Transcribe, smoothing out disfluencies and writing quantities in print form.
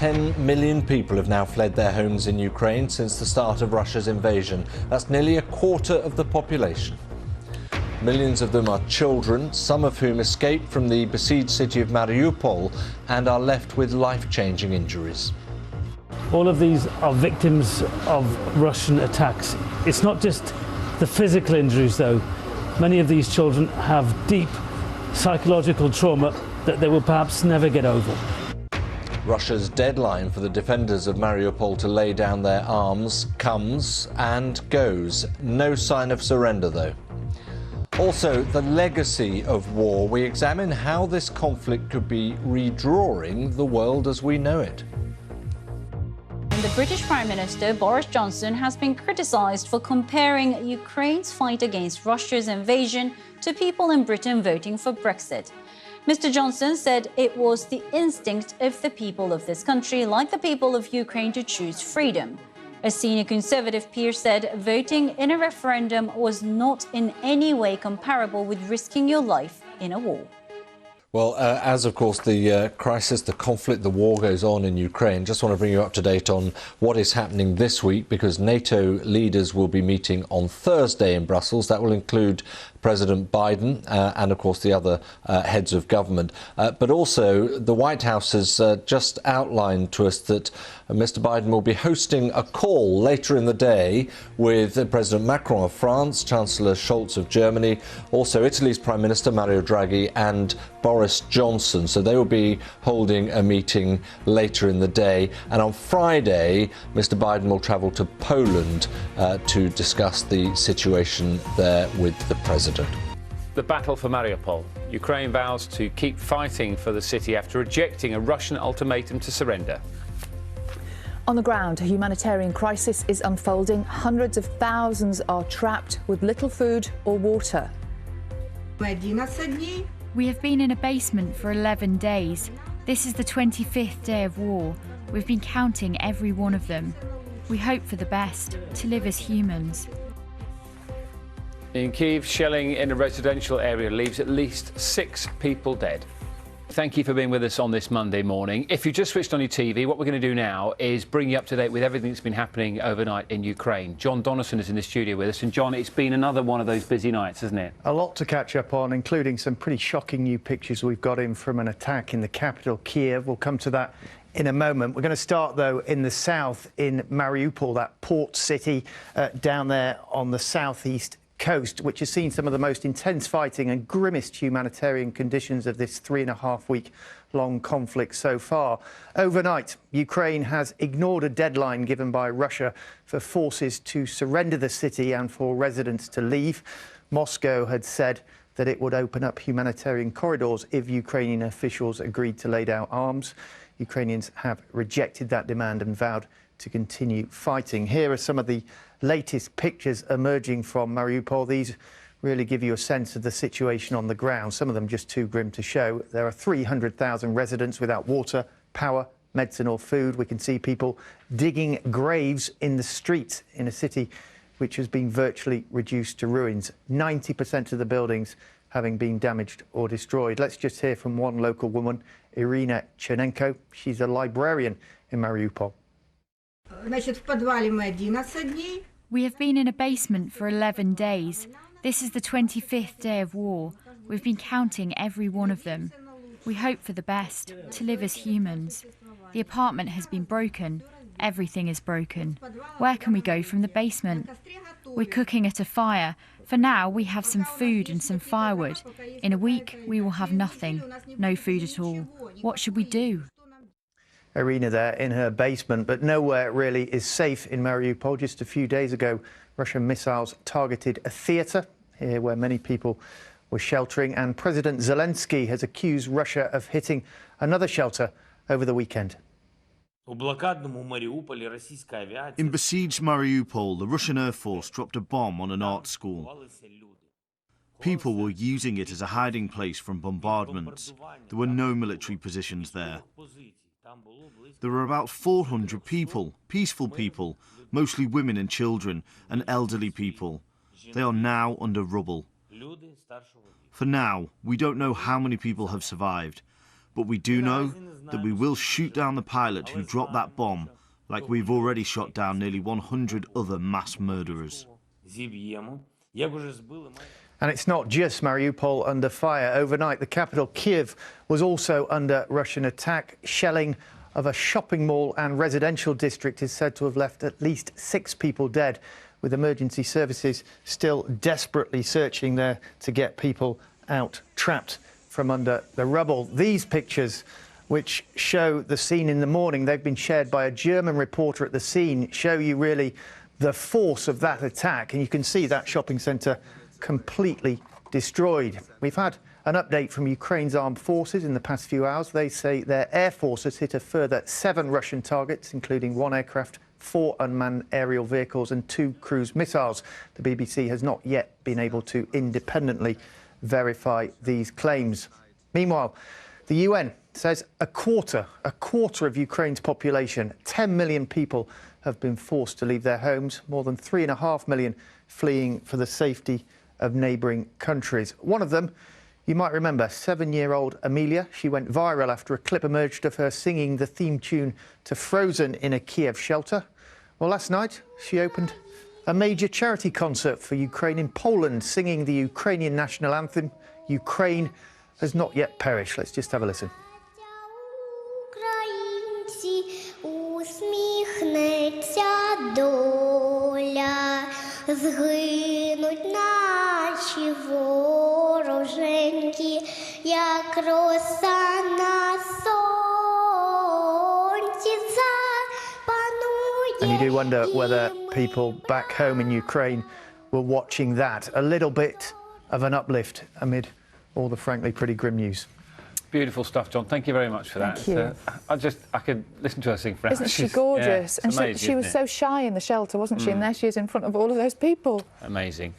10 million people have now fled their homes in Ukraine since the start of Russia's invasion. That's nearly a quarter of the population. Millions of them are children, some of whom escaped from the besieged city of Mariupol and are left with life-changing injuries. All of these are victims of Russian attacks. It's not just the physical injuries, though. Many of these children have deep psychological trauma that they will perhaps never get over. Russia's deadline for the defenders of Mariupol to lay down their arms comes and goes. No sign of surrender, though. Also, the legacy of war. We examine how this conflict could be redrawing the world as we know it. The British Prime Minister Boris Johnson has been criticised for comparing Ukraine's fight against Russia's invasion to people in Britain voting for Brexit. Mr. Johnson said it was the instinct of the people of this country, like the people of Ukraine, to choose freedom. A senior Conservative peer said voting in a referendum was not in any way comparable with risking your life in a war. Well, as of course the crisis, the conflict, the war goes on in Ukraine, just want to bring you up to date on what is happening this week, because NATO leaders will be meeting on Thursday in Brussels. That will include President Biden and, of course, the other heads of government. But also, the White House has just outlined to us that Mr. Biden will be hosting a call later in the day with President Macron of France, Chancellor Scholz of Germany, also Italy's Prime Minister Mario Draghi and Boris Johnson. So they will be holding a meeting later in the day. And on Friday, Mr. Biden will travel to Poland to discuss the situation there with the president. The battle for Mariupol. Ukraine vows to keep fighting for the city after rejecting a Russian ultimatum to surrender. On the ground, a humanitarian crisis is unfolding. Hundreds of thousands are trapped with little food or water. We have been in a basement for 11 days. This is the 25th day of war. We've been counting every one of them. We hope for the best, to live as humans. In Kyiv, shelling in a residential area leaves at least 6 people dead. Thank you for being with us on this Monday morning. If you just switched on your TV, what we're going to do now is bring you up to date with everything that's been happening overnight in Ukraine. John Donaldson is in the studio with us. And John, it's been another one of those busy nights, hasn't it? A lot to catch up on, including some pretty shocking new pictures we've got in from an attack in the capital, Kiev. We'll come to that in a moment. We're going to start, though, in the south, in Mariupol, that port city down there on the southeast coast, which has seen some of the most intense fighting and grimmest humanitarian conditions of this 3.5-week-long conflict so far. Overnight, Ukraine has ignored a deadline given by Russia for forces to surrender the city and for residents to leave. Moscow had said that it would open up humanitarian corridors if Ukrainian officials agreed to lay down arms. Ukrainians have rejected that demand and vowed to continue fighting. Here are some of the latest pictures emerging from Mariupol. These really give you a sense of the situation on the ground, some of them just too grim to show. There are 300,000 residents without water, power, medicine or food. We can see people digging graves in the streets in a city which has been virtually reduced to ruins. 90% of the buildings having been damaged or destroyed. Let's just hear from one local woman, Irina Chernenko. She's a librarian in Mariupol. We have been in a basement for 11 days. This is the 25th day of war. We've been counting every one of them. We hope for the best, to live as humans. The apartment has been broken. Everything is broken. Where can we go from the basement? We're cooking at a fire. For now, we have some food and some firewood. In a week, we will have nothing. No food at all. What should we do? Irina there in her basement, but nowhere really is safe in Mariupol. Just a few days ago, Russian missiles targeted a theatre here where many people were sheltering, and President Zelensky has accused Russia of hitting another shelter over the weekend. In besieged Mariupol, the Russian Air Force dropped a bomb on an art school. People were using it as a hiding place from bombardments. There were no military positions there. There were about 400 people, peaceful people, mostly women and children, and elderly people. They are now under rubble. For now, we don't know how many people have survived, But we do know that we will shoot down the pilot who dropped that bomb, like we've already shot down nearly 100 other mass murderers. And it's not just Mariupol under fire. Overnight, the capital, Kiev, was also under Russian attack. Shelling of a shopping mall and residential district is said to have left at least 6 people dead, with emergency services still desperately searching there to get people out trapped from under the rubble. These pictures, which show the scene in the morning, they've been shared by a German reporter at the scene, show you really the force of that attack. And you can see that shopping centre completely destroyed. We've had an update from Ukraine's armed forces in the past few hours. They say their air forces hit a further 7 Russian targets, including 1 aircraft, 4 unmanned aerial vehicles and 2 cruise missiles. The BBC has not yet been able to independently verify these claims. Meanwhile, the UN says a quarter of Ukraine's population, 10 million people, have been forced to leave their homes, more than 3.5 million fleeing for the safety of neighbouring countries. One of them, you might remember, 7-year-old Amelia. She went viral after a clip emerged of her singing the theme tune to Frozen in a Kiev shelter. Well, last night she opened a major charity concert for Ukraine in Poland, singing the Ukrainian national anthem, Ukraine has not yet perished. Let's just have a listen. Згинуть наші вороженьки, як роса на сонці запанує. And you do wonder whether people back home in Ukraine were watching that. A little bit of an uplift amid all the frankly pretty grim news. Beautiful stuff, John. Thank you very much for that. Thank you. I could listen to her sing for hours. Isn't she gorgeous? Yeah, and amazing, she was so shy in the shelter, wasn't she? And there she is in front of all of those people. Amazing.